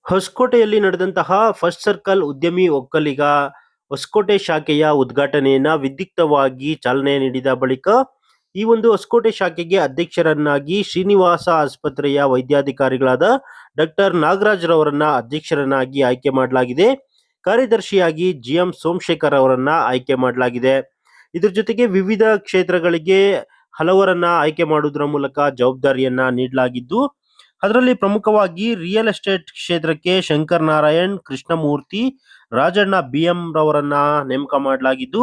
ಹೊಸಕೋಟೆಯಲ್ಲಿ ನಡೆದಂತಹ first circle ಉದ್ಯಮಿ ಒಕ್ಕಲಿಗ ಹೊಸಕೋಟೆ ಶಾಖೆಯ ಉದ್ಘಾಟನೆಯನ್ನ ವಿದ್ಯುಕ್ತವಾಗಿ ಚಾಲನೆ ನೀಡಿದ ಬಳಿಕ ಈ ಒಂದು ಹೊಸಕೋಟೆ ಶಾಖೆಗೆ ಅಧ್ಯಕ್ಷರನ್ನಾಗಿ ಶ್ರೀನಿವಾಸ ಆಸ್ಪತ್ರೆಯ ವೈದ್ಯಾಧಿಕಾರಿಗಳಾದ ಡಾಕ್ಟರ್ ನಾಗರಾಜ್ ರವರನ್ನ ಅಧ್ಯಕ್ಷರನ್ನಾಗಿ ಆಯ್ಕೆ ಮಾಡಲಾಗಿದೆ. ಕಾರ್ಯದರ್ಶಿಯಾಗಿ ಜಿಎಂ ಸೋಮಶೇಖರ್ ಅವರನ್ನ ಆಯ್ಕೆ ಮಾಡಲಾಗಿದೆ. ಇದ್ರ ಜೊತೆಗೆ ವಿವಿಧ ಕ್ಷೇತ್ರಗಳಿಗೆ ಹಲವರನ್ನ ಆಯ್ಕೆ ಮಾಡುವುದರ ಮೂಲಕ ಜವಾಬ್ದಾರಿಯನ್ನ ನೀಡಲಾಗಿದ್ದು, ಅದರಲ್ಲಿ ಪ್ರಮುಖವಾಗಿ ರಿಯಲ್ ಎಸ್ಟೇಟ್ ಕ್ಷೇತ್ರಕ್ಕೆ ಶಂಕರ್ ನಾರಾಯಣ್, ಕೃಷ್ಣಮೂರ್ತಿ, ರಾಜಣ್ಣ ಬಿಎಂ ರವರನ್ನ ನೇಮಕ ಮಾಡಲಾಗಿದ್ದು,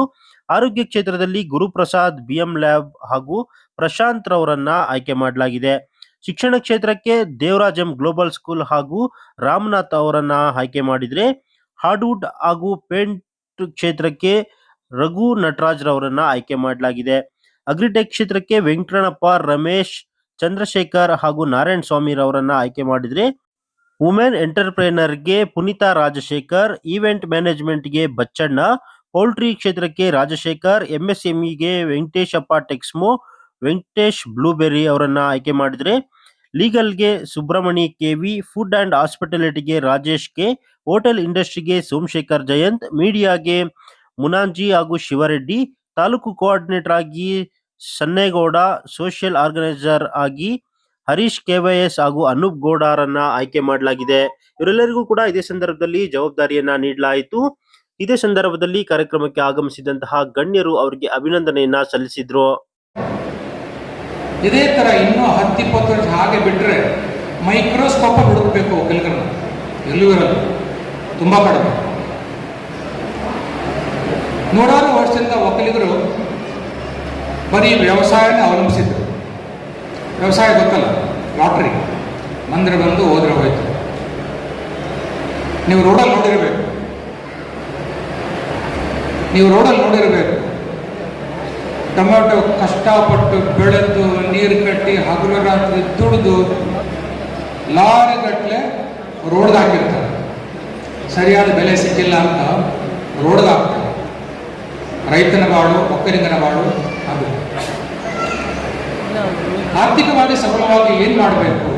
ಆರೋಗ್ಯ ಕ್ಷೇತ್ರದಲ್ಲಿ ಗುರುಪ್ರಸಾದ್ ಬಿಎಂ ಲ್ಯಾಬ್ ಹಾಗೂ ಪ್ರಶಾಂತ್ ರವರನ್ನ ಆಯ್ಕೆ ಮಾಡಲಾಗಿದೆ. ಶಿಕ್ಷಣ ಕ್ಷೇತ್ರಕ್ಕೆ ದೇವರಾಜ್ ಎಂ ಗ್ಲೋಬಲ್ ಸ್ಕೂಲ್ ಹಾಗೂ ರಾಮನಾಥ್ ಅವರನ್ನ ಆಯ್ಕೆ ಮಾಡಿದ್ರೆ, ಹಾರ್ಡ್ವುಡ್ ಹಾಗೂ ಪೇಂಟ್ ಕ್ಷೇತ್ರಕ್ಕೆ ರಘು ನಟರಾಜ್ ರವರನ್ನ ಆಯ್ಕೆ ಮಾಡಲಾಗಿದೆ. ಅಗ್ರಿಟೆಕ್ ಕ್ಷೇತ್ರಕ್ಕೆ ವೆಂಕಟರಮಣಪ್ಪ, ರಮೇಶ್, ಚಂದ್ರಶೇಖರ್ ಹಾಗೂ ನಾರಾಯಣ ಸ್ವಾಮಿ ರವರನ್ನ ಆಯ್ಕೆ ಮಾಡಿದ್ರೆ, ವುಮೆನ್ ಎಂಟರ್ಪ್ರೆನರ್ಗೆ ಪುನೀತಾ ರಾಜಶೇಖರ್, ಈವೆಂಟ್ ಮ್ಯಾನೇಜ್ಮೆಂಟ್ಗೆ ಬಚ್ಚಣ್ಣ, ಪೌಲ್ಟ್ರಿ ಕ್ಷೇತ್ರಕ್ಕೆ ರಾಜಶೇಖರ್, ಎಂಎಸ್ಎಂಇಗೆ ವೆಂಕಟೇಶಪ್ಪ, ಟೆಕ್ಸ್ಮೋ ವೆಂಕಟೇಶ್ ಬ್ಲೂಬೆರ್ರಿ ಅವರನ್ನ ಆಯ್ಕೆ ಮಾಡಿದ್ರೆ, ಲೀಗಲ್ಗೆ ಸುಬ್ರಹ್ಮಣಿ ಕೆವಿ, ಫುಡ್ ಅಂಡ್ ಹಾಸ್ಪಿಟಾಲಿಟಿಗೆ ರಾಜೇಶ್ ಕೆ, ಹೋಟೆಲ್ ಇಂಡಸ್ಟ್ರಿಗೆ ಸೋಮಶೇಖರ್ ಜಯಂತ್, ಮೀಡಿಯಾಗೆ ಮುನಾಂಜಿ ಹಾಗೂ ಶಿವರೆಡ್ಡಿ, ತಾಲೂಕು ಕೋಆರ್ಡಿನೇಟರ್ ಆಗಿ ಸನ್ನೇಗೌಡ, ಸೋಷಿಯಲ್ ಆರ್ಗನೈಸರ್ ಆಗಿ ಹರೀಶ್ ಕೆವೈಎಸ್ ಹಾಗೂ ಅನೂಪ್ ಗೌಡರನ್ನ ಆಯ್ಕೆ ಮಾಡಲಾಗಿದೆ. ಇವರೆಲ್ಲರಿಗೂ ಕೂಡ ಇದೇ ಸಂದರ್ಭದಲ್ಲಿ ಜವಾಬ್ದಾರಿಯನ್ನ ನೀಡಲಾಯಿತು. ಇದೇ ಸಂದರ್ಭದಲ್ಲಿ ಕಾರ್ಯಕ್ರಮಕ್ಕೆ ಆಗಮಿಸಿದಂತಹ ಗಣ್ಯರು ಅವರಿಗೆ ಅಭಿನಂದನೆಯನ್ನ ಸಲ್ಲಿಸಿದ್ರು. ಇದೇ ತರ ಇನ್ನೂ 10-20 ವರ್ಷ ಹಾಗೆ ಬಿಟ್ಟರೆ ಮೈಕ್ರೋಸ್ಕೋಪ್ ಹುಡುಕಬೇಕು ಒಕ್ಕಲಿಗರನ್ನ, ಎಲ್ಲೂ ಇರಲ್ಲ, ತುಂಬಾ ಕಡಿಮೆ. ನೂರಾರು ವರ್ಷದಿಂದ ಒಕ್ಕಲಿಗರು ಬರೀ ವ್ಯವಸಾಯನೇ ಅವಲಂಬಿಸಿದ್ರು. ವ್ಯವಸಾಯ ಗೊತ್ತಲ್ಲ, ಲಾಟ್ರಿ, ಮಂದ್ರೆ ಬಂದು ಹೋದ್ರೆ ಹೋಯ್ತು. ನೀವು ರೋಡಲ್ಲಿ ನೋಡಿರಬೇಕು, ಟೊಮೆಟೊ ಕಷ್ಟಪಟ್ಟು ಬೆಳೆದು ನೀರು ಕಟ್ಟಿ ಹಗಲು ರಾತ್ರಿ ದುಡಿದು ಲಾರಿಗಟ್ಟಲೆ ರೋಡ್ಗೆ ಹಾಕಿರ್ತಾರೆ. ಸರಿಯಾದ ಬೆಲೆ ಸಿಕ್ಕಿಲ್ಲ ಅಂತ ರೋಡ್ಗೆ ಹಾಕ್ತಾರೆ. ರೈತನ ಬಾಳು, ಒಕ್ಕಲಿಗನ ಬಾಳು ಅದು. ಆರ್ಥಿಕವಾಗಿ ಸಫಲವಾಗಿ ಏನು ಮಾಡಬೇಕು?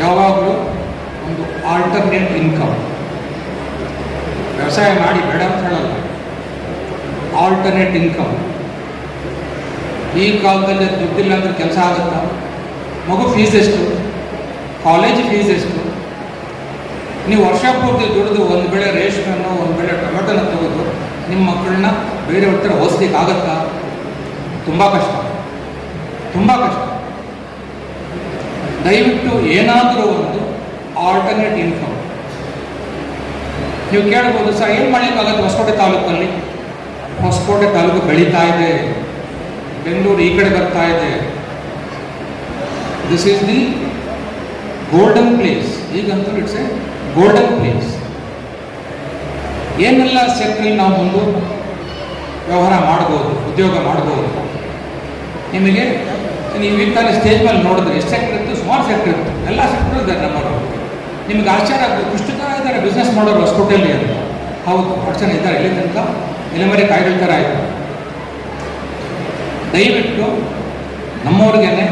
ಯಾವಾಗಲೂ ಒಂದು ಆಲ್ಟರ್ನೇಟ್ ಇನ್ಕಮ್. ವ್ಯವಸಾಯ ಮಾಡಿ ಬೇಡ ಅಂತ ಹೇಳಲ್ಲ, ಆಲ್ಟರ್ನೇಟ್ ಇನ್ಕಮ್. ಈ ಕಾಲದಲ್ಲಿ ದುಡ್ಡಿಲ್ಲ ಅಂದ್ರೆ ಕೆಲಸ ಆಗುತ್ತಾ? ಮಗು ಫೀಸ್ ಎಷ್ಟು? ಕಾಲೇಜ್ ಫೀಸ್ ಎಷ್ಟು? ನೀವು ವರ್ಷ ಪೂರ್ತಿ ದುಡಿದು ಒಂದು ಬೆಳೆ ರೇಷ್ಮೆಯನ್ನು, ಒಂದು ಬೆಳೆ ಟೊಮೆಟೊನ ತೆಗೆದು ನಿಮ್ಮ ಮಕ್ಕಳನ್ನ ಬೇರೆ ಹತ್ರ ಓದಿಸ್ಲಿಕ್ಕೆ ಆಗುತ್ತಾ? ತುಂಬ ಕಷ್ಟ. ದಯವಿಟ್ಟು ಏನಾದರೂ ಒಂದು ಆಲ್ಟರ್ನೇಟ್ ಇನ್ಕಮ್. ನೀವು ಕೇಳ್ಬೋದು, ಸರ್ ಏನು ಮಾಡಲಿಕ್ಕಾಗತ್ತೆ ಹೊಸಕೋಟೆ ತಾಲೂಕಲ್ಲಿ? ಹೊಸಕೋಟೆ ತಾಲೂಕು ಬೆಳೀತಾ ಇದೆ, ಬೆಂಗಳೂರು ಈ ಕಡೆ ಬರ್ತಾ ಇದೆ. This is the golden place. ಈಗಂತೂ ಇಟ್ಸ್ ಎ ಗೋಲ್ಡನ್ ಪ್ಲೇಸ್. ಏನೆಲ್ಲ ಸೆಕ್ಟ್ರಲ್ಲಿ ನಾವು ಮುಂದೆ ವ್ಯವಹಾರ ಮಾಡ್ಬೋದು, ಉದ್ಯೋಗ ಮಾಡ್ಬೋದು. ನಿಮಗೆ ನೀವು ಈಗ ತಾನೇ ಸ್ಟೇಜ್ ಮೇಲೆ ನೋಡಿದ್ರೆ ಎಷ್ಟು ಸೆಕ್ಟರ್ ಇತ್ತು, ಸುಮಾರು ಸೆಕ್ಟರ್ ಇತ್ತು, ಎಲ್ಲ ಸೆಕ್ಟರ್ ಇದ್ದಾರೆ ನಮ್ಮವರು. ನಿಮ್ಗೆ ಆಶ್ಚರ್ಯ ಆಗ್ತದೆ, ಇಷ್ಟು ಜನ ಇದ್ದಾರೆ ಬಿಸ್ನೆಸ್ ಮಾಡೋರು ಹೊಸಕೋಟೆಯಲ್ಲಿ ಅಂತ. ಹೌದು, ಅಷ್ಟು ಜನ ಇದ್ದಾರೆ. ಎಲ್ಲಿ ತನಕ ಎಲೆಮರೆ ಕಾಯಿಗಳ ಥರ ಆಯಿತು. ದಯವಿಟ್ಟು ನಮ್ಮವ್ರಿಗೇನೆ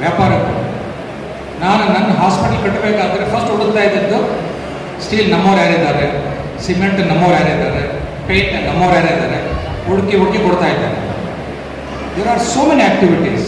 ವ್ಯಾಪಾರಕ್ಕೆ ನಾನು ನನ್ನ ಹಾಸ್ಪಿಟಲ್ ಕಟ್ಟಬೇಕಾದ್ರೆ ಫಸ್ಟ್ ಹುಡುಕ್ತಾ ಇದ್ದಿದ್ದು ಸ್ಟೀಲ್ ನಮ್ಮವ್ರು ಯಾರಿದ್ದಾರೆ, ಸಿಮೆಂಟ್ ನಮ್ಮವ್ರು ಯಾರಿದ್ದಾರೆ, ಪೇಂಟ್ ನಮ್ಮವ್ರು ಯಾರಿದ್ದಾರೆ, ಹುಡುಕಿ ಕೊಡ್ತಾ ಇದ್ದಾರೆ. There are so many activities.